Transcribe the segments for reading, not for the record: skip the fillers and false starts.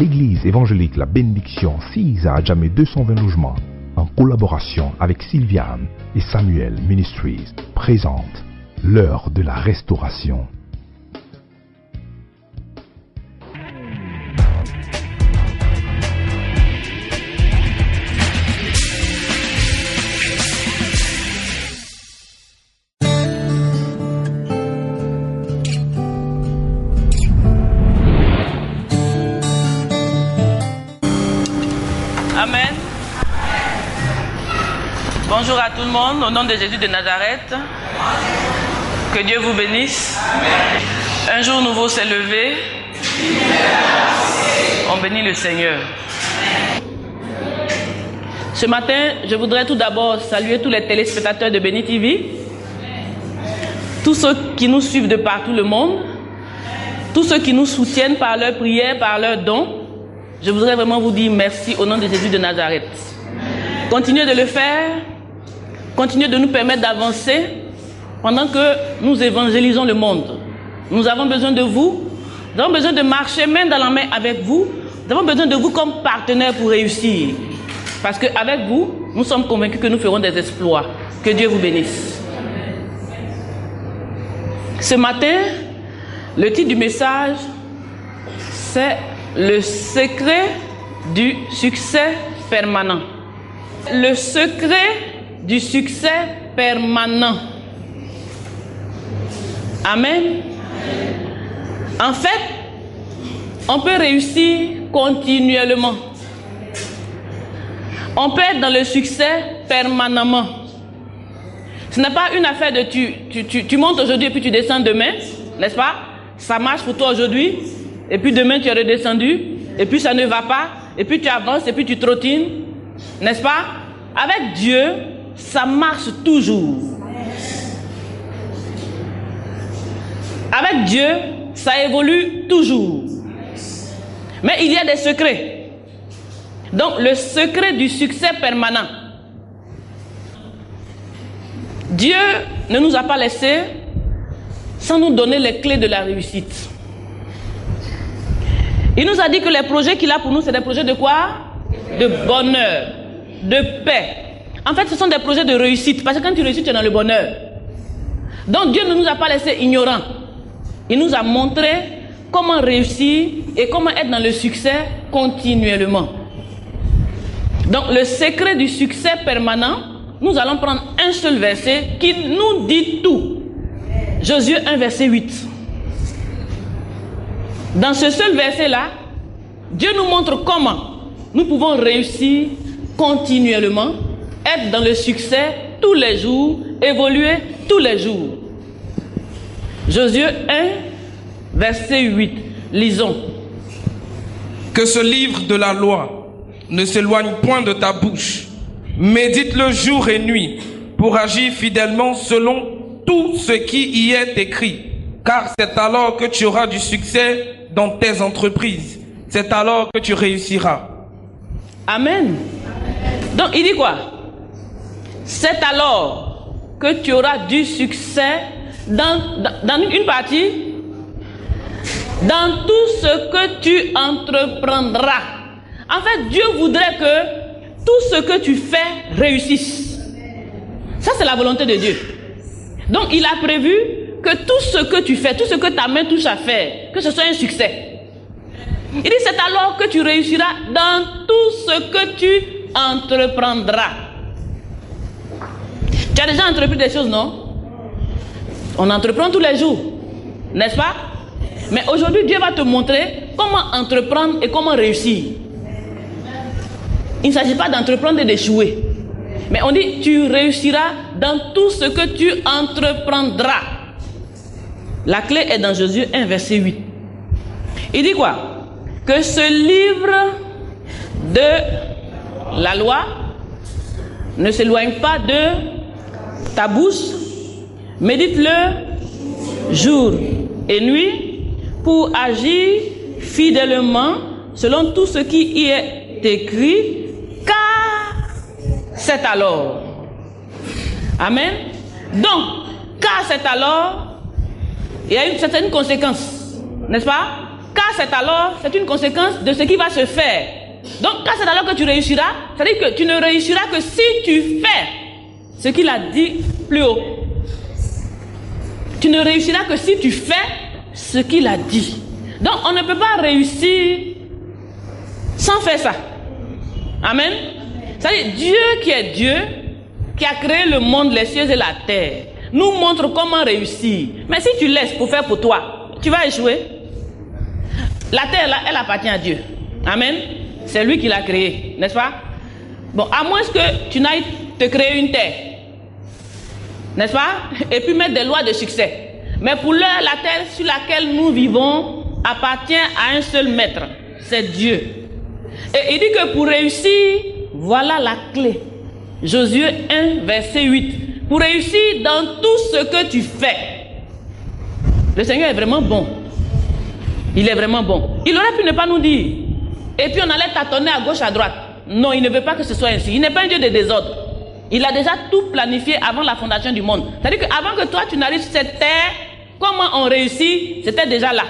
L'église évangélique La Bénédiction CISA à Adjamé 220 logements, en collaboration avec Sylviane et Samuel Ministries, présente l'heure de la restauration. Amen. Bonjour à tout le monde, au nom de Jésus de Nazareth. Que Dieu vous bénisse. Un jour nouveau s'est levé. On bénit le Seigneur. Ce matin, je voudrais tout d'abord saluer tous les téléspectateurs de Béni TV, tous ceux qui nous suivent de partout le monde, tous ceux qui nous soutiennent par leurs prières, par leurs dons. Je voudrais vraiment vous dire merci au nom de Jésus de Nazareth. Continuez de le faire. Continuez de nous permettre d'avancer pendant que nous évangélisons le monde. Nous avons besoin de vous. Nous avons besoin de marcher main dans la main avec vous. Nous avons besoin de vous comme partenaire pour réussir. Parce qu'avec vous, nous sommes convaincus que nous ferons des exploits. Que Dieu vous bénisse. Ce matin, le titre du message, c'est le secret du succès permanent. Le secret du succès permanent. Amen. En fait, on peut réussir continuellement. On peut être dans le succès permanemment. Ce n'est pas une affaire de tu montes aujourd'hui et puis tu descends demain, n'est-ce pas? Ça marche pour toi aujourd'hui. Et puis demain tu es redescendu, et puis ça ne va pas, et puis tu avances, et puis tu trottines, n'est-ce pas? Avec Dieu, ça marche toujours. Avec Dieu, ça évolue toujours. Mais il y a des secrets. Donc le secret du succès permanent. Dieu ne nous a pas laissés sans nous donner les clés de la réussite. Il nous a dit que les projets qu'il a pour nous, c'est des projets de quoi? De bonheur, de paix. En fait, ce sont des projets de réussite. Parce que quand tu réussis, tu es dans le bonheur. Donc Dieu ne nous a pas laissés ignorants. Il nous a montré comment réussir et comment être dans le succès continuellement. Donc le secret du succès permanent, nous allons prendre un seul verset qui nous dit tout. Josué 1, verset 8. Dans ce seul verset-là, Dieu nous montre comment nous pouvons réussir continuellement, être dans le succès tous les jours, évoluer tous les jours. Josué 1, verset 8. Lisons. Que ce livre de la loi ne s'éloigne point de ta bouche. Médite-le jour et nuit pour agir fidèlement selon tout ce qui y est écrit. Car c'est alors que tu auras du succès dans tes entreprises. C'est alors que tu réussiras. Amen. Donc il dit quoi? C'est alors que tu auras du succès dans une partie, dans tout ce que tu entreprendras. En fait, Dieu voudrait que tout ce que tu fais réussisse. Ça, c'est la volonté de Dieu. Donc il a prévu que tout ce que tu fais, tout ce que ta main touche à faire, que ce soit un succès. Il dit, c'est alors que tu réussiras dans tout ce que tu entreprendras. Tu as déjà entrepris des choses, non? On entreprend tous les jours, n'est-ce pas? Mais aujourd'hui, Dieu va te montrer comment entreprendre et comment réussir. Il ne s'agit pas d'entreprendre et d'échouer. Mais on dit, tu réussiras dans tout ce que tu entreprendras. La clé est dans Josué 1, verset 8. Il dit quoi? Que ce livre de la loi ne s'éloigne pas de ta bouche. Médite-le jour et nuit pour agir fidèlement selon tout ce qui y est écrit, car c'est alors. Amen. Donc, car c'est alors, il y a une certaine conséquence, n'est-ce pas? car c'est alors, c'est une conséquence de ce qui va se faire. Donc, car c'est alors que tu réussiras, c'est-à-dire que tu ne réussiras que si tu fais ce qu'il a dit plus haut. Tu ne réussiras que si tu fais ce qu'il a dit. Donc, on ne peut pas réussir sans faire ça. Amen. C'est-à-dire, Dieu qui est Dieu, qui a créé le monde, les cieux et la terre, nous montre comment réussir. Mais si tu laisses pour faire pour toi, tu vas échouer. La terre, là, elle appartient à Dieu. Amen. C'est lui qui l'a créée, n'est-ce pas? Bon, à moins que tu n'ailles te créer une terre, n'est-ce pas? Et puis mettre des lois de succès. Mais pour l'heure, la terre sur laquelle nous vivons appartient à un seul maître, c'est Dieu. Et il dit que pour réussir, voilà la clé. Josué 1, verset 8. Pour réussir dans tout ce que tu fais. Le Seigneur est vraiment bon. Il est vraiment bon. Il aurait pu ne pas nous dire. Et puis on allait tâtonner à gauche, à droite. Non, il ne veut pas que ce soit ainsi. Il n'est pas un Dieu de désordre. Il a déjà tout planifié avant la fondation du monde. C'est-à-dire qu'avant que toi tu n'arrives sur cette terre, comment on réussit, c'était déjà là.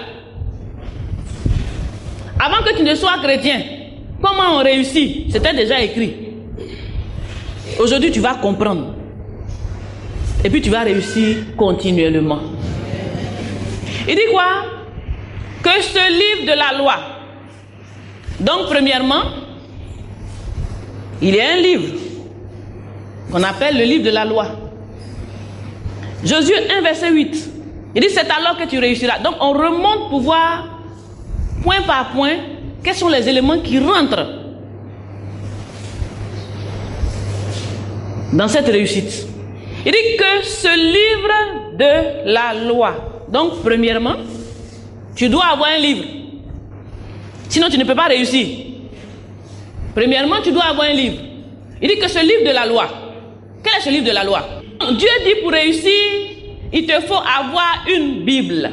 Avant que tu ne sois chrétien, comment on réussit, c'était déjà écrit. Aujourd'hui tu vas comprendre. Et puis tu vas réussir continuellement. Il dit quoi? Que ce livre de la loi. Donc premièrement, il y a un livre qu'on appelle le livre de la loi. Josué 1, verset 8. Il dit c'est alors que tu réussiras. Donc on remonte pour voir point par point quels sont les éléments qui rentrent dans cette réussite. Il dit que ce livre de la loi. Donc premièrement, tu dois avoir un livre. Sinon tu ne peux pas réussir. Premièrement, tu dois avoir un livre. Il dit que ce livre de la loi. Quel est ce livre de la loi? Dieu dit pour réussir, il te faut avoir une Bible.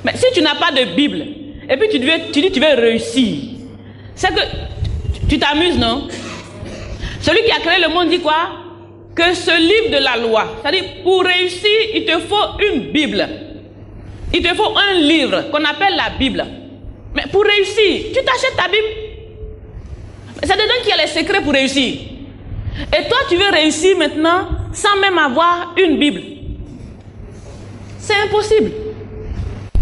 Mais si tu n'as pas de Bible, et puis tu dis tu veux réussir, c'est que tu t'amuses, non? Celui qui a créé le monde dit quoi? Que ce livre de la loi, c'est-à-dire pour réussir, il te faut une Bible. Il te faut un livre qu'on appelle la Bible. Mais pour réussir, tu t'achètes ta Bible. C'est dedans qu'il y a les secrets pour réussir. Et toi, tu veux réussir maintenant sans même avoir une Bible. C'est impossible.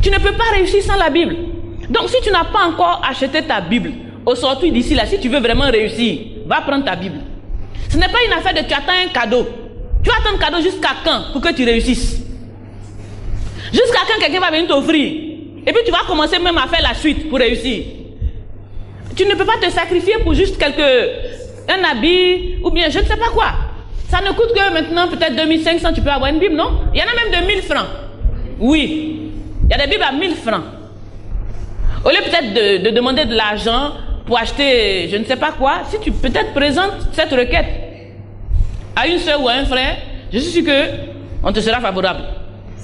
Tu ne peux pas réussir sans la Bible. Donc, si tu n'as pas encore acheté ta Bible, au sortir d'ici là, si tu veux vraiment réussir, va prendre ta Bible. Ce n'est pas une affaire de tu attends un cadeau. Tu attends un cadeau jusqu'à quand pour que tu réussisses? Jusqu'à quand quelqu'un va venir t'offrir. Et puis tu vas commencer même à faire la suite pour réussir. Tu ne peux pas te sacrifier pour juste un habit ou bien je ne sais pas quoi. Ça ne coûte que maintenant peut-être 2500, tu peux avoir une Bible, non? Il y en a même de 1000 francs. Oui, il y a des Bibles à 1000 francs. Au lieu peut-être de demander de l'argent pour acheter je ne sais pas quoi, si tu peut-être présentes cette requête à une soeur ou à un frère, je suis sûr qu'on te sera favorable.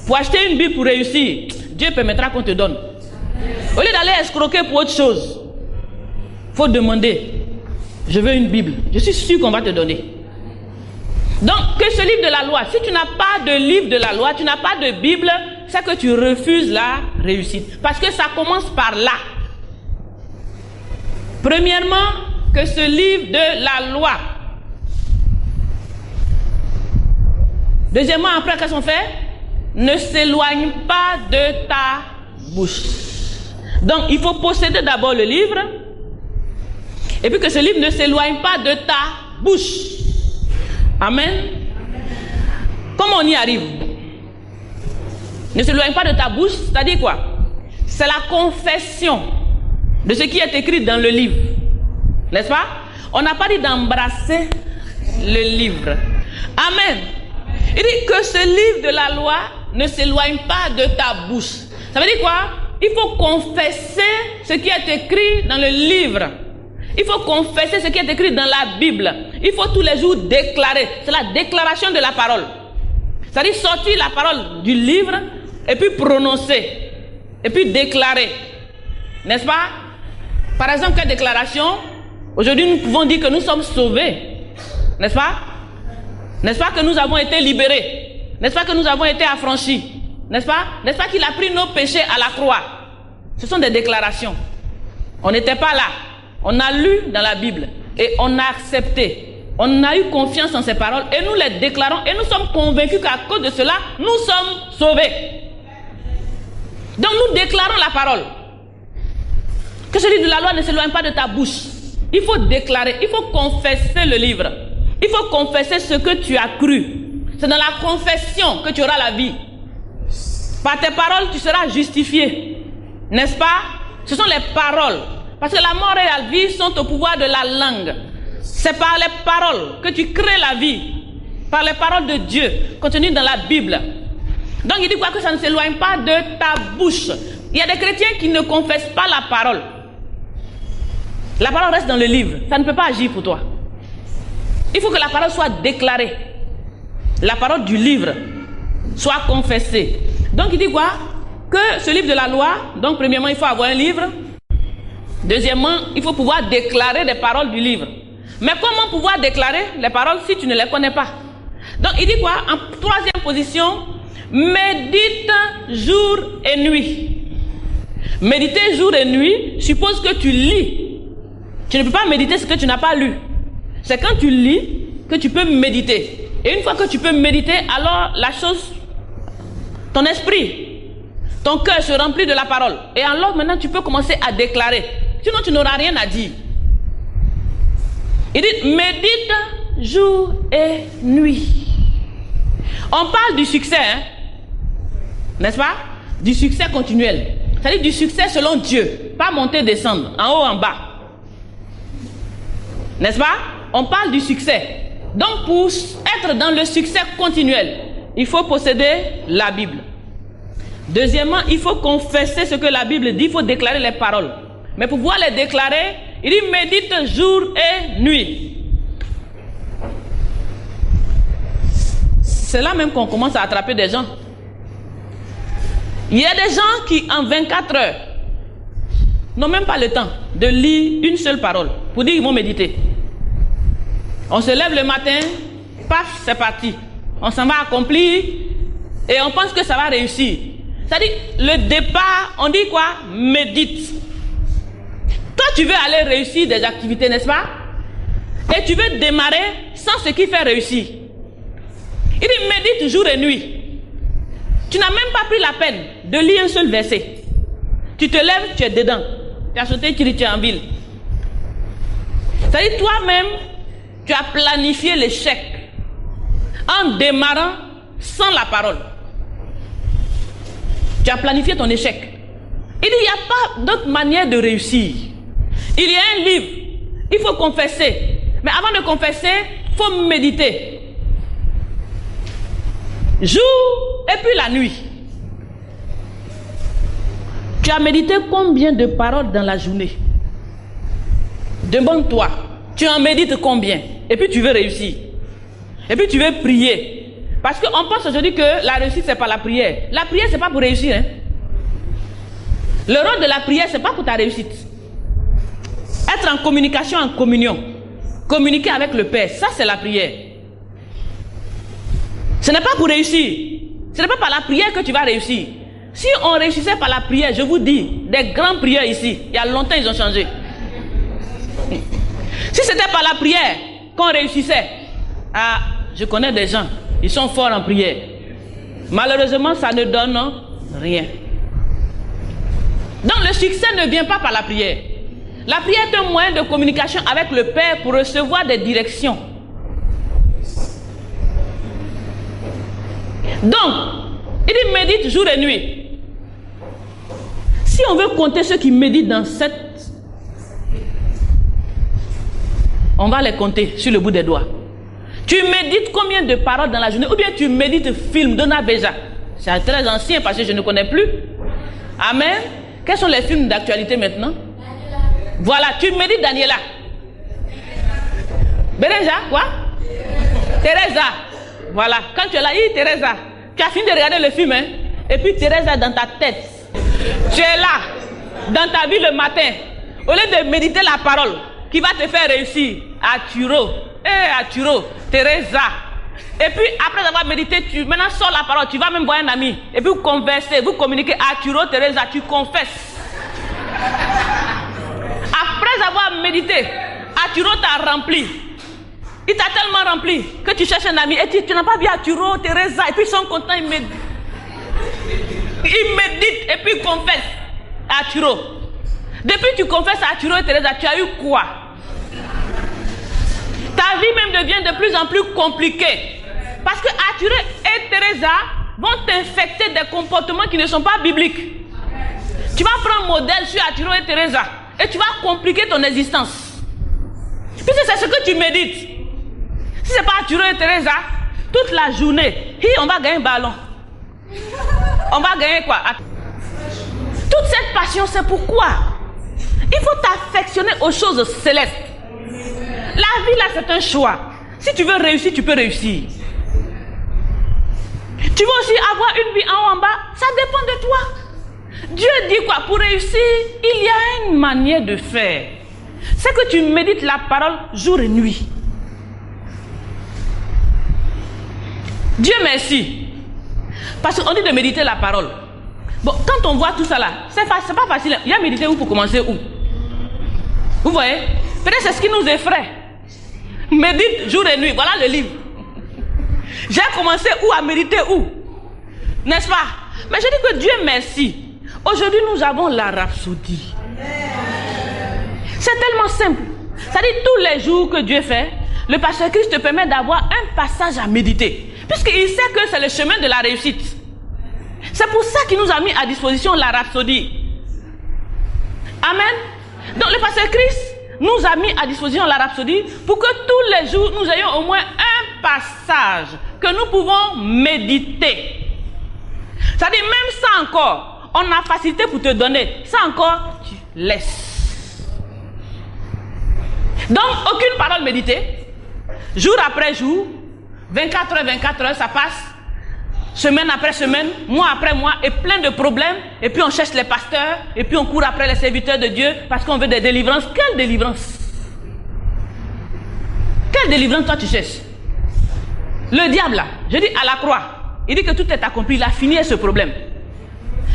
Pour acheter une Bible pour réussir, Dieu permettra qu'on te donne. Au lieu d'aller escroquer pour autre chose, il faut demander. Je veux une Bible. Je suis sûr qu'on va te donner. Donc, que ce livre de la loi, si tu n'as pas de livre de la loi, tu n'as pas de Bible, c'est que tu refuses la réussite. Parce que ça commence par là. Premièrement, que ce livre de la loi. Deuxièmement, après, qu'est-ce qu'on fait? Ne s'éloigne pas de ta bouche. Donc, il faut posséder d'abord le livre. Et puis que ce livre ne s'éloigne pas de ta bouche. Amen. Comment on y arrive? Ne s'éloigne pas de ta bouche, c'est-à-dire quoi? C'est la confession de ce qui est écrit dans le livre. N'est-ce pas? On n'a pas dit d'embrasser le livre. Amen. Il dit que ce livre de la loi ne s'éloigne pas de ta bouche. Ça veut dire quoi? Il faut confesser ce qui est écrit dans le livre. Il faut confesser ce qui est écrit dans la Bible. Il faut tous les jours déclarer. C'est la déclaration de la parole. C'est-à-dire sortir la parole du livre et puis prononcer. Et puis déclarer. N'est-ce pas? Par exemple, quelle déclaration? Aujourd'hui, nous pouvons dire que nous sommes sauvés. N'est-ce pas? N'est-ce pas que nous avons été libérés? N'est-ce pas que nous avons été affranchis? N'est-ce pas? N'est-ce pas qu'il a pris nos péchés à la croix? Ce sont des déclarations. On n'était pas là. On a lu dans la Bible et on a accepté. On a eu confiance en ces paroles et nous les déclarons et nous sommes convaincus qu'à cause de cela, nous sommes sauvés. Donc nous déclarons la parole. Que ce livre de la loi ne s'éloigne pas de ta bouche. Il faut déclarer, il faut confesser le livre. Il faut confesser ce que tu as cru. C'est dans la confession que tu auras la vie. Par tes paroles, tu seras justifié. N'est-ce pas? Ce sont les paroles. Parce que la mort et la vie sont au pouvoir de la langue. C'est par les paroles que tu crées la vie. Par les paroles de Dieu contenues dans la Bible. Donc il dit quoi? Que ça ne s'éloigne pas de ta bouche. Il y a des chrétiens qui ne confessent pas la parole. La parole reste dans le livre. Ça ne peut pas agir pour toi. Il faut que la parole soit déclarée. La parole du livre soit confessée. Donc il dit quoi? Que ce livre de la loi, donc premièrement il faut avoir un livre. Deuxièmement, il faut pouvoir déclarer les paroles du livre. Mais comment pouvoir déclarer les paroles si tu ne les connais pas? Donc il dit quoi? En troisième position, médite jour et nuit. Méditer jour et nuit suppose que tu lis. Tu ne peux pas méditer ce que tu n'as pas lu. C'est quand tu lis que tu peux méditer. Et une fois que tu peux méditer, alors la chose, ton esprit, ton cœur se remplit de la parole. Et alors maintenant tu peux commencer à déclarer. Sinon tu n'auras rien à dire. Il dit médite jour et nuit. On parle du succès, hein? N'est-ce pas? Du succès continuel. C'est-à-dire du succès selon Dieu. Pas monter, descendre, en haut, en bas. N'est-ce pas? On parle du succès. Donc pour être dans le succès continuel, il faut posséder la Bible. Deuxièmement, il faut confesser ce que la Bible dit, il faut déclarer les paroles. Mais pour pouvoir les déclarer, il dit médite jour et nuit. C'est là même qu'on commence à attraper des gens. Il y a des gens qui en 24 heures n'ont même pas le temps de lire une seule parole pour dire qu'ils vont méditer. On se lève le matin, paf, c'est parti. On s'en va accomplir et on pense que ça va réussir. C'est-à-dire, le départ, on dit quoi? Médite. Toi, tu veux aller réussir des activités, n'est-ce pas? Et tu veux démarrer sans ce qui fait réussir. Il dit médite jour et nuit. Tu n'as même pas pris la peine de lire un seul verset. Tu te lèves, tu es dedans. Tu as sauté, tu es en ville. C'est-à-dire, toi-même, tu as planifié l'échec en démarrant sans la parole. Tu as planifié ton échec. Il dit, il n'y a pas d'autre manière de réussir. Il y a un livre, il faut confesser. Mais avant de confesser, il faut méditer. Jour et puis la nuit. Tu as médité combien de paroles dans la journée? Demande-toi, tu en médites combien? Et puis tu veux réussir. Et puis tu veux prier. Parce qu'on pense aujourd'hui que la réussite, c'est pas la prière. La prière, c'est pas pour réussir. Hein? Le rôle de la prière, c'est pas pour ta réussite. Être en communication, en communion. Communiquer avec le Père, ça c'est la prière. Ce n'est pas pour réussir. Ce n'est pas par la prière que tu vas réussir. Si on réussissait par la prière, je vous dis, des grands prières ici, il y a longtemps ils ont changé. Si c'était par la prière qu'on réussissait, ah, je connais des gens, ils sont forts en prière. Malheureusement, ça ne donne rien. Donc le succès ne vient pas par la prière. La prière est un moyen de communication avec le Père pour recevoir des directions. Donc, il dit médite jour et nuit. Si on veut compter ceux qui méditent dans cette... On va les compter sur le bout des doigts. Tu médites combien de paroles dans la journée? Ou bien tu médites film Donna Beja. C'est très ancien parce que je ne connais plus. Amen. Quels sont les films d'actualité maintenant? Voilà, tu médites Daniela. Bereja, quoi? Teresa. Voilà, quand tu es là, Teresa, tu as fini de regarder le film, hein? Et puis Teresa dans ta tête. Tu es là, dans ta vie le matin. Au lieu de méditer la parole qui va te faire réussir, Arturo, Arturo, Teresa. Et puis après avoir médité, tu maintenant sors la parole, tu vas même voir un ami. Et puis vous conversez, vous communiquez, Arturo, Teresa, tu confesses. méditer. Arturo t'a rempli. Il t'a tellement rempli que tu cherches un ami et tu n'as pas vu Arturo, Teresa, et puis ils sont contents, ils méditent et puis ils confessent à Arturo. Depuis que tu confesses à Arturo et Teresa, tu as eu quoi? Ta vie même devient de plus en plus compliquée. Parce que Arturo et Teresa vont t'infecter des comportements qui ne sont pas bibliques. Tu vas prendre modèle sur Arturo et Teresa et tu vas compliquer ton existence. Puisque c'est ce que tu médites. Si ce n'est pas Arturo et Teresa, toute la journée, on va gagner un ballon. On va gagner quoi? Toute cette passion, c'est pourquoi il faut t'affectionner aux choses célestes. La vie là, c'est un choix. Si tu veux réussir, tu peux réussir. Tu veux aussi avoir une vie en haut, en bas, ça dépend de toi. Dieu dit quoi? Pour réussir, il y a une manière de faire. C'est que tu médites la parole jour et nuit. Dieu merci. Parce qu'on dit de méditer la parole. Bon, quand on voit tout ça là, c'est pas facile. Il y a méditer où pour commencer où? Vous voyez? Peut-être c'est ce qui nous effraie. Médite jour et nuit. Voilà le livre. J'ai commencé où à méditer où? N'est-ce pas? Mais je dis que Dieu merci. Aujourd'hui nous avons la rhapsodie. C'est tellement simple. C'est-à-dire tous les jours que Dieu fait, le pasteur Christ te permet d'avoir un passage à méditer. Puisqu'il sait que c'est le chemin de la réussite. C'est pour ça qu'il nous a mis à disposition la rhapsodie. Amen. Donc le pasteur Christ nous a mis à disposition la rhapsodie pour que tous les jours nous ayons au moins un passage que nous pouvons méditer. C'est-à-dire même ça encore, on a facilité pour te donner. Ça encore, tu laisses. Donc aucune parole méditée. Jour après jour, 24 heures, ça passe. Semaine après semaine, mois après mois, et plein de problèmes. Et puis on cherche les pasteurs, et puis on court après les serviteurs de Dieu, parce qu'on veut des délivrances. Quelle délivrance? Quelle délivrance toi tu cherches? Le diable là, je dis à la croix, il dit que tout est accompli, il a fini ce problème.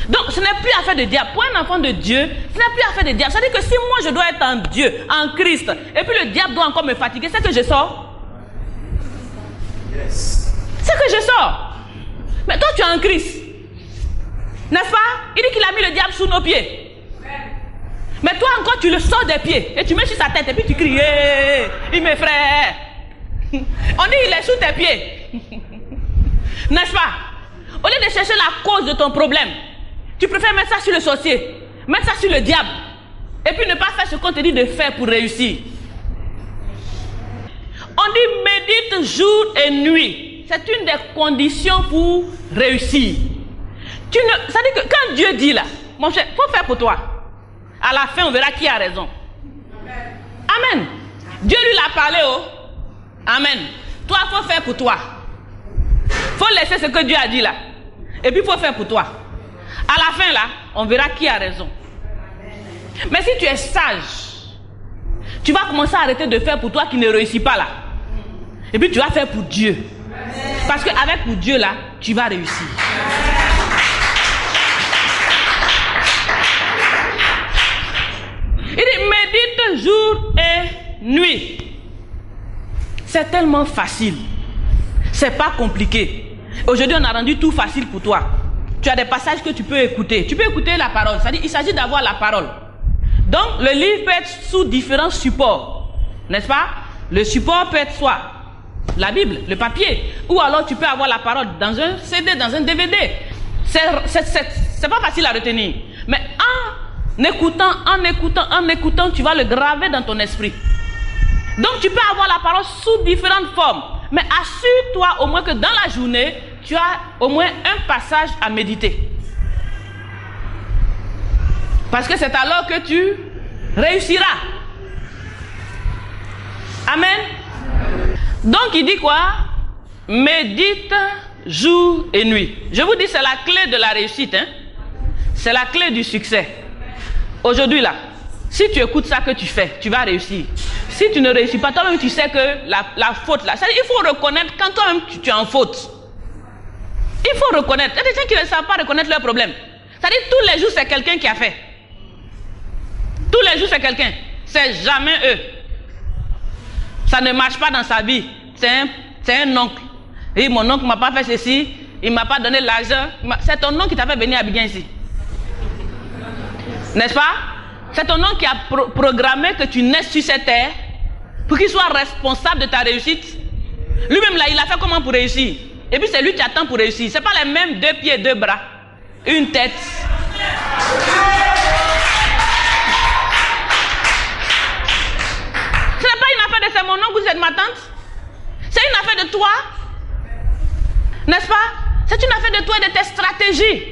Donc ce n'est plus affaire de diable. Pour un enfant de Dieu, ce n'est plus affaire de diable. C'est-à-dire que si moi je dois être en Dieu, en Christ, et puis le diable doit encore me fatiguer, c'est que je sors. C'est que je sors. Mais toi tu es en Christ, n'est-ce pas? Il dit qu'il a mis le diable sous nos pieds. Mais toi encore tu le sors des pieds et tu mets sur sa tête et puis tu cries il m'effraie. On dit il est sous tes pieds. N'est-ce pas? Au lieu de chercher la cause de ton problème, tu préfères mettre ça sur le sorcier, mettre ça sur le diable et puis ne pas faire ce qu'on te dit de faire pour réussir. On dit médite jour et nuit. C'est une des conditions pour réussir. Ça dit que quand Dieu dit là, mon cher, il faut faire pour toi. À la fin, on verra qui a raison. Amen. Dieu lui l'a parlé, oh. Amen. Toi, il faut faire pour toi. Il faut laisser ce que Dieu a dit là. Et puis, il faut faire pour toi. À la fin là, on verra qui a raison. Mais si tu es sage, tu vas commencer à arrêter de faire pour toi qui ne réussit pas là. Et puis, tu vas faire pour Dieu. Parce qu'avec pour Dieu là, tu vas réussir. Il dit médite jour et nuit. C'est tellement facile. C'est pas compliqué. Aujourd'hui on a rendu tout facile pour toi. Tu as des passages que tu peux écouter. Tu peux écouter la parole. C'est-à-dire il s'agit d'avoir la parole. Donc le livre peut être sous différents supports. N'est-ce pas? Le support peut être soit la Bible, le papier, ou alors tu peux avoir la parole dans un CD, dans un DVD. C'est pas facile à retenir. Mais en écoutant, tu vas le graver dans ton esprit. Donc tu peux avoir la parole sous différentes formes. Mais assure-toi au moins que dans la journée, tu as au moins un passage à méditer. Parce que c'est alors que tu réussiras. Amen. Donc il dit quoi? Médite jour et nuit. Je vous dis, c'est la clé de la réussite. Hein? C'est la clé du succès. Aujourd'hui là, si tu écoutes ça que tu fais, tu vas réussir. Si tu ne réussis pas, toi-même tu sais que la faute là, il faut reconnaître quand toi-même tu es en faute. Il faut reconnaître. Il y a des gens qui ne savent pas reconnaître leurs problèmes. C'est-à-dire tous les jours c'est quelqu'un qui a fait. Tous les jours c'est quelqu'un. c'est jamais eux. Ça ne marche pas dans sa vie. C'est un oncle. Et mon oncle ne m'a pas fait ceci, il ne m'a pas donné l'argent. C'est ton oncle qui t'a fait venir à Abidjan ici. N'est-ce pas? C'est ton oncle qui a programmé que tu naisses sur cette terre pour qu'il soit responsable de ta réussite. Lui-même là, il a fait comment pour réussir? Et puis c'est lui qui attend pour réussir. Ce n'est pas les mêmes 2 pieds, 2 bras, une tête. Ce n'est pas une affaire de c'est mon oncle ou c'est de ma tante. C'est une affaire de toi. N'est-ce pas? C'est une affaire de toi et de tes stratégies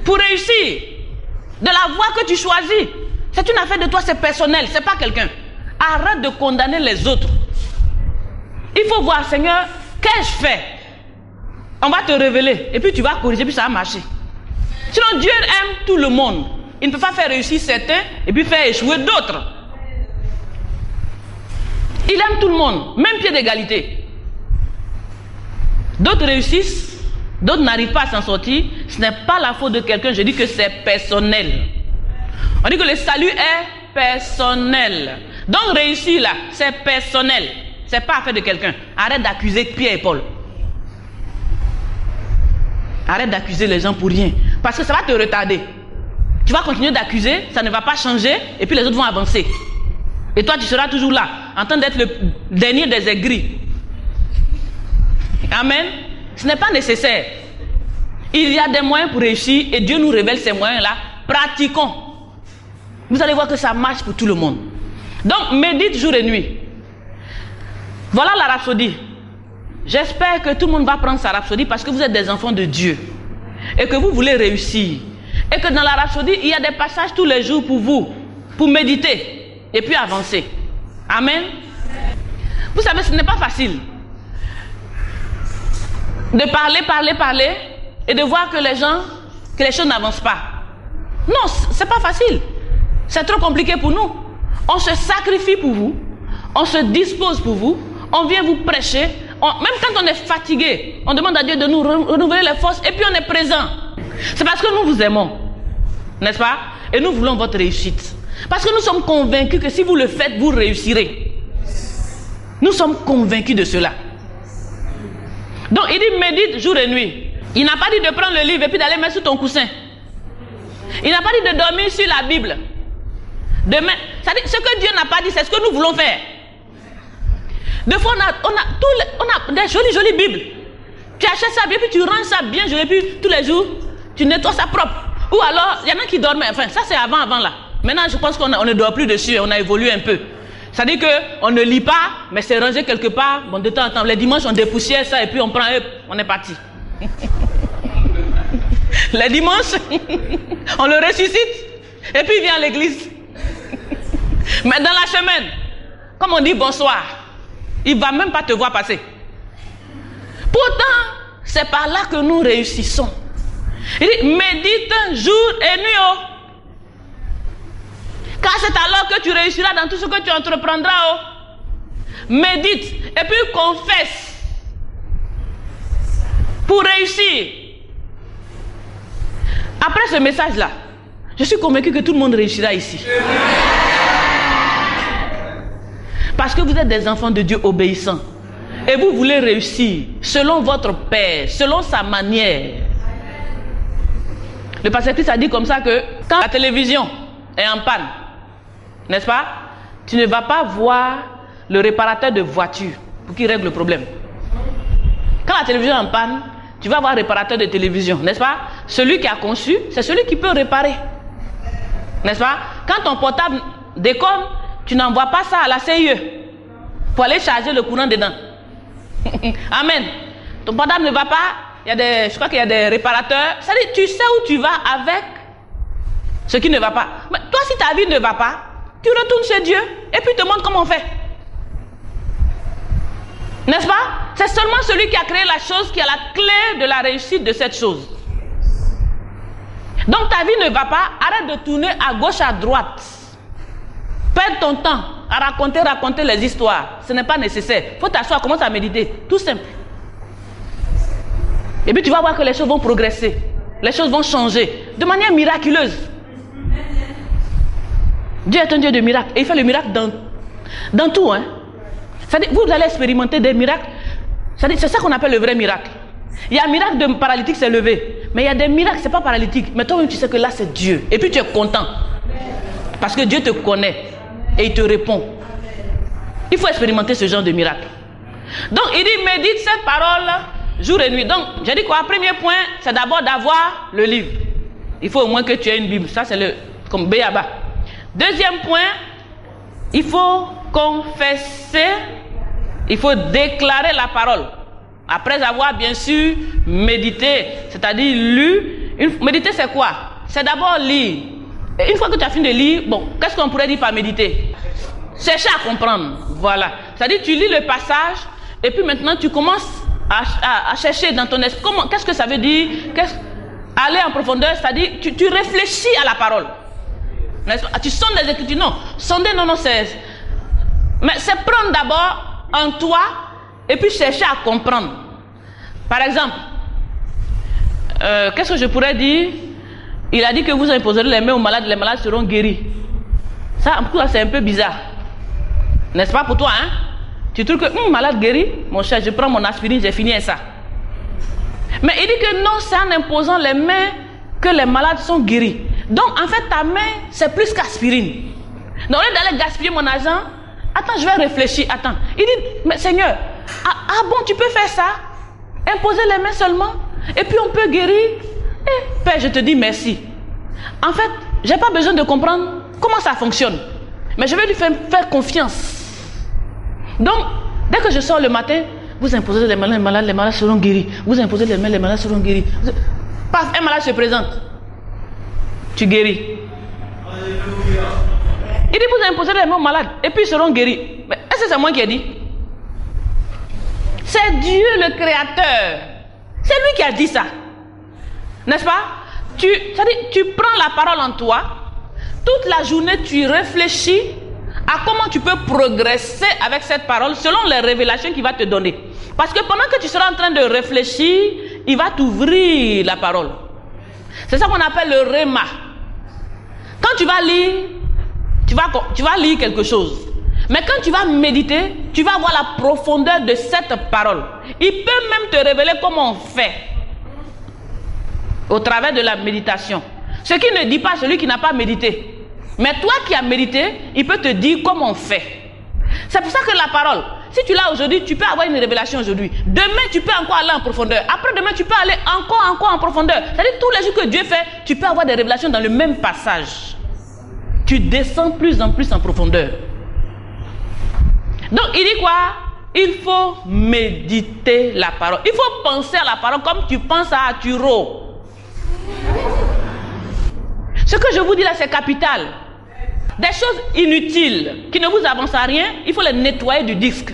pour réussir. De la voie que tu choisis. C'est une affaire de toi, c'est personnel, c'est pas quelqu'un. Arrête de condamner les autres. Il faut voir, Seigneur, qu'ai-je fait? On va te révéler et puis tu vas corriger, puis ça va marcher. Sinon, Dieu aime tout le monde. Il ne peut pas faire réussir certains et puis faire échouer d'autres. Il aime tout le monde, même pied d'égalité. D'autres réussissent, d'autres n'arrivent pas à s'en sortir. Ce n'est pas la faute de quelqu'un, je dis que c'est personnel. On dit que le salut est personnel. Donc réussir là, c'est personnel. C'est pas affaire de quelqu'un. Arrête d'accuser Pierre et Paul. Arrête d'accuser les gens pour rien. Parce que ça va te retarder. Tu vas continuer d'accuser, ça ne va pas changer, et puis les autres vont avancer. Et toi, tu seras toujours là, en train d'être le dernier des aigris. Amen. Ce n'est pas nécessaire. Il y a des moyens pour réussir, et Dieu nous révèle ces moyens-là. Pratiquons. Vous allez voir que ça marche pour tout le monde. Donc, médite jour et nuit. Voilà la rhapsodie. J'espère que tout le monde va prendre sa rhapsodie parce que vous êtes des enfants de Dieu. Et que vous voulez réussir. Et que dans la rhapsodie, il y a des passages tous les jours pour vous. Pour méditer. Et puis avancer. Amen. Vous savez, ce n'est pas facile. De parler. Et de voir que les choses n'avancent pas. Non, c'est pas facile. C'est trop compliqué pour nous. On se sacrifie pour vous. On se dispose pour vous. On vient vous prêcher. Même quand on est fatigué, on demande à Dieu de nous renouveler les forces. Et puis on est présent. C'est parce que nous vous aimons. N'est-ce pas? Et nous voulons votre réussite. Parce que nous sommes convaincus que si vous le faites, vous réussirez. Nous sommes convaincus de cela. Donc il dit médite jour et nuit. Il n'a pas dit de prendre le livre et puis d'aller mettre sous ton coussin. Il n'a pas dit de dormir sur la Bible. C'est-à-dire, ce que Dieu n'a pas dit, c'est ce que nous voulons faire. Des fois, on a des jolies Bibles. Tu achètes ça bien, puis tu ranges ça bien joli, puis tous les jours, tu nettoies ça propre. Ou alors, il y en a qui dormaient. Enfin, ça c'est avant là. Maintenant, je pense qu'on ne dort plus dessus, on a évolué un peu. C'est-à-dire qu'on ne lit pas, mais c'est rangé quelque part. Bon, de temps en temps, les dimanches, on dépoussière ça, et puis on prend, on est parti. Les dimanches, on le ressuscite, et puis il vient à l'église. Mais dans la semaine, comme on dit bonsoir, il ne va même pas te voir passer. Pourtant, c'est par là que nous réussissons. Il dit, médite jour et nuit. Oh. Car c'est alors que tu réussiras dans tout ce que tu entreprendras. Oh. Médite et puis confesse. Pour réussir. Après ce message-là, je suis convaincu que tout le monde réussira ici. Parce que vous êtes des enfants de Dieu obéissants. Et vous voulez réussir selon votre Père, selon sa manière. Le pasteur Christ a dit comme ça que quand la télévision est en panne, n'est-ce pas? Tu ne vas pas voir le réparateur de voiture pour qu'il règle le problème. Quand la télévision est en panne, tu vas voir le réparateur de télévision, n'est-ce pas? Celui qui a conçu, c'est celui qui peut réparer. N'est-ce pas? Quand ton portable déconne, tu n'envoies pas ça à la CIE pour aller charger le courant dedans. Amen. Ton portable ne va pas, je crois qu'il y a des réparateurs. C'est-à-dire, tu sais où tu vas avec ce qui ne va pas. Mais toi, si ta vie ne va pas, tu retournes chez Dieu et puis il te montre comment on fait. N'est-ce pas? C'est seulement celui qui a créé la chose qui a la clé de la réussite de cette chose. Donc ta vie ne va pas, arrête de tourner à gauche, à droite. Perds ton temps à raconter les histoires. Ce n'est pas nécessaire. Il faut t'asseoir, commence à méditer. Tout simple. Et puis tu vas voir que les choses vont progresser. Les choses vont changer de manière miraculeuse. Dieu est un Dieu de miracles. Et il fait le miracle dans tout. Hein. C'est-à-dire, vous allez expérimenter des miracles. C'est ça qu'on appelle le vrai miracle. Il y a un miracle de paralytique s'est levé. Mais il y a des miracles, ce n'est pas paralytique. Mais toi-même, tu sais que là, c'est Dieu. Et puis tu es content. Parce que Dieu te connaît. Et il te répond. Il faut expérimenter ce genre de miracle. Donc, il dit, médite cette parole jour et nuit. Donc, j'ai dit quoi? Premier point, c'est d'abord d'avoir le livre. Il faut au moins que tu aies une Bible. Ça, c'est le comme Béaba. Deuxième point, il faut confesser, il faut déclarer la parole. Après avoir bien sûr médité, c'est-à-dire lu. Méditer, c'est quoi? C'est d'abord lire. Et une fois que tu as fini de lire, bon, qu'est-ce qu'on pourrait dire par méditer? Chercher à comprendre. Voilà. C'est-à-dire tu lis le passage et puis maintenant tu commences à chercher dans ton esprit. Qu'est-ce que ça veut dire? Aller en profondeur, c'est-à-dire tu réfléchis à la parole. Tu sondes les Écritures. Non, sonder, non, mais c'est prendre d'abord en toi et puis chercher à comprendre. Par exemple, qu'est-ce que je pourrais dire? Il a dit que vous imposerez les mains aux malades, les malades seront guéris. Ça, en tout cas, c'est un peu bizarre. N'est-ce pas pour toi, hein? Tu trouves que, malade guéri, mon cher, je prends mon aspirine, j'ai fini avec ça. Mais il dit que non, c'est en imposant les mains que les malades sont guéris. Donc, en fait, ta main, c'est plus qu'aspirine. Donc, au lieu d'aller gaspiller mon argent, attends, je vais réfléchir, attends. Il dit, mais Seigneur, ah bon, tu peux faire ça? Imposer les mains seulement? Et puis on peut guérir? Père, je te dis merci. En fait, je n'ai pas besoin de comprendre comment ça fonctionne. Mais je vais lui faire confiance. Donc, dès que je sors le matin, vous imposez les malades, les malades seront guéris. Vous imposez les mains, les malades seront guéris. Paf, un malade se présente. Tu guéris. Il dit, vous imposez les mains aux malades et puis ils seront guéris. Mais est-ce que c'est moi qui ai dit? C'est Dieu le Créateur. C'est lui qui a dit ça. N'est-ce pas? Tu prends la parole en toi. Toute la journée, tu réfléchis à comment tu peux progresser avec cette parole selon les révélations qu'il va te donner. Parce que pendant que tu seras en train de réfléchir, il va t'ouvrir la parole. C'est ça qu'on appelle le réma. Quand tu vas lire, tu vas lire quelque chose. Mais quand tu vas méditer, tu vas voir la profondeur de cette parole. Il peut même te révéler comment on fait au travers de la méditation. Ce qui ne dit pas celui qui n'a pas médité. Mais toi qui as médité, il peut te dire comment on fait. C'est pour ça que la parole, si tu l'as aujourd'hui, tu peux avoir une révélation aujourd'hui. Demain, tu peux encore aller en profondeur. Après demain, tu peux aller encore en profondeur. C'est-à-dire tous les jours que Dieu fait, tu peux avoir des révélations dans le même passage. Tu descends plus en plus en profondeur. Donc, il dit quoi? Il faut méditer la parole. Il faut penser à la parole comme tu penses à Arturo. Ce que je vous dis là, c'est capital. Des choses inutiles qui ne vous avancent à rien, il faut les nettoyer du disque.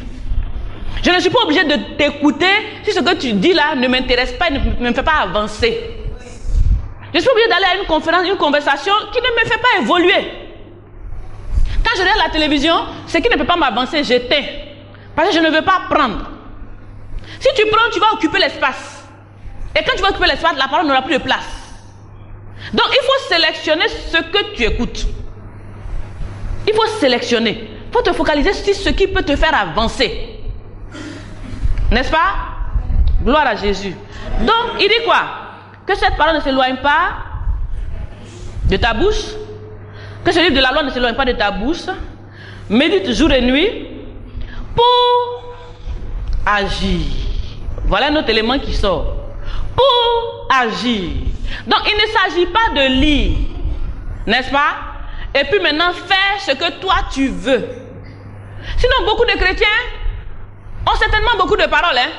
Je ne suis pas obligé de t'écouter si ce que tu dis là ne m'intéresse pas et ne me fait pas avancer. Je suis obligé d'aller à une conférence, une conversation qui ne me fait pas évoluer. Quand je regarde la télévision, ce qui ne peut pas m'avancer, j'éteins. Parce que je ne veux pas prendre. Si tu prends, tu vas occuper l'espace. Et quand tu vas occuper l'espace, la parole n'aura plus de place. Donc il faut sélectionner ce que tu écoutes. Il faut sélectionner. Il faut te focaliser sur ce qui peut te faire avancer. N'est-ce pas? Gloire à Jésus. Donc il dit quoi? Que cette parole ne s'éloigne pas de ta bouche. Que ce livre de la loi ne s'éloigne pas de ta bouche. Médite jour et nuit pour agir. Voilà un autre élément qui sort. Pour agir. Donc il ne s'agit pas de lire, n'est-ce pas? Et puis maintenant faire ce que toi tu veux. Sinon beaucoup de chrétiens ont certainement beaucoup de paroles, hein?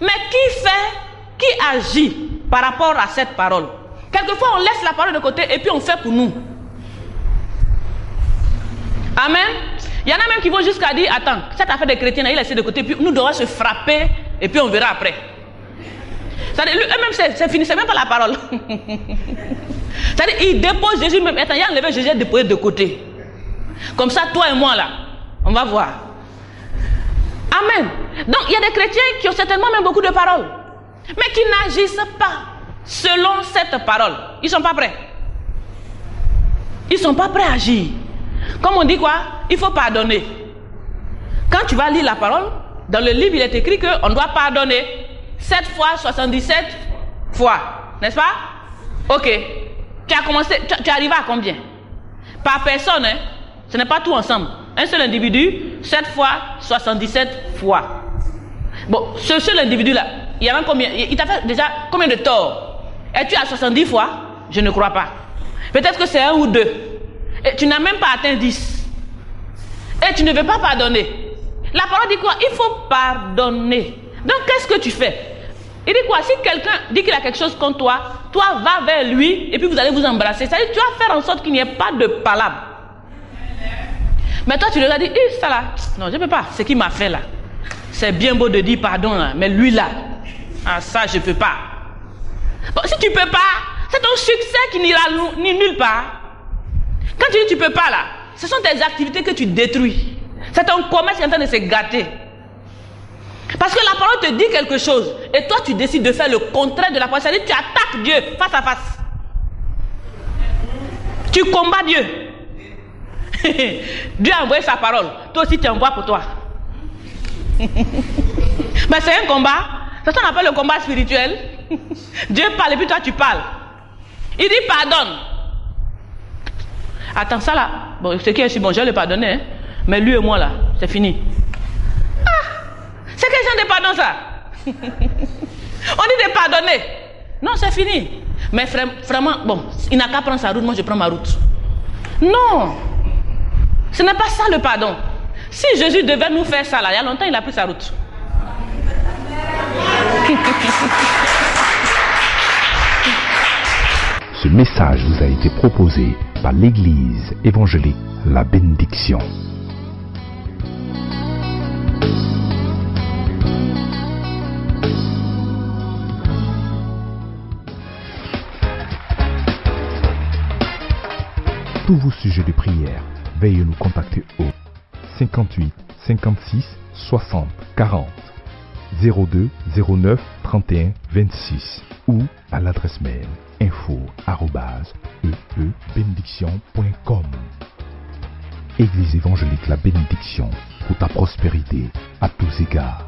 Mais qui fait, qui agit par rapport à cette parole? Quelquefois on laisse la parole de côté et puis on fait pour nous. Amen. Il y en a même qui vont jusqu'à dire, attends, cette affaire des chrétiens, il laisse de côté, puis nous devons se frapper et puis on verra après. C'est-à-dire, eux-mêmes, c'est fini, c'est même pas la parole. C'est-à-dire, ils déposent Jésus même. Attends, il a enlevé Jésus et déposé de côté. Comme ça, toi et moi là, on va voir. Amen. Donc, il y a des chrétiens qui ont certainement même beaucoup de paroles, mais qui n'agissent pas selon cette parole. Ils ne sont pas prêts. Ils ne sont pas prêts à agir. Comme on dit quoi? Il faut pardonner. Quand tu vas lire la parole, dans le livre, il est écrit qu'on doit pardonner 7 fois, 77 fois. N'est-ce pas? Ok. Tu as commencé, tu es arrivé à combien? Par personne, hein? Ce n'est pas tout ensemble. Un seul individu, 7 fois, 77 fois. Bon, ce seul individu-là, il y a combien? Il t'a fait déjà combien de torts? Es-tu à 70 fois? Je ne crois pas. Peut-être que c'est 1 ou 2. Et tu n'as même pas atteint 10. Et tu ne veux pas pardonner. La parole dit quoi? Il faut pardonner. Donc qu'est-ce que tu fais? Il dit quoi? Si quelqu'un dit qu'il a quelque chose contre toi, toi va vers lui et puis vous allez vous embrasser. C'est-à-dire tu vas faire en sorte qu'il n'y ait pas de palabre. Mais toi tu lui as dit, ça là, non je ne peux pas, ce qu'il m'a fait là. C'est bien beau de dire pardon là, mais lui là, ah ça je ne peux pas. Bon, si tu ne peux pas, c'est ton succès qui n'ira nulle part. Quand tu dis tu ne peux pas là, ce sont tes activités que tu détruis. C'est ton commerce qui est en train de se gâter. Parce que la parole te dit quelque chose et toi tu décides de faire le contraire de la parole. C'est-à-dire tu attaques Dieu face à face. Tu combats Dieu. Dieu a envoyé sa parole. Toi aussi tu envoies pour toi. Mais c'est un combat. C'est ce qu'on appelle le combat spirituel. Dieu parle et puis toi tu parles. Il dit pardonne. Attends ça là. Bon, ce qui est si bon, je vais le pardonner. Hein? Mais lui et moi là, c'est fini. C'est quel genre de pardon ça? On dit de pardonner. Non, c'est fini. Mais vraiment, bon, il n'a qu'à prendre sa route, moi je prends ma route. Non. Ce n'est pas ça le pardon. Si Jésus devait nous faire ça là, il y a longtemps il a pris sa route. Ce message vous a été proposé par l'Église évangélique La Bénédiction. Tous vos sujets de prière, veuillez nous contacter au 58 56 60 40 02 09 31 26 ou à l'adresse mail info@eebénédiction.com. Église évangélique La Bénédiction, pour ta prospérité à tous égards.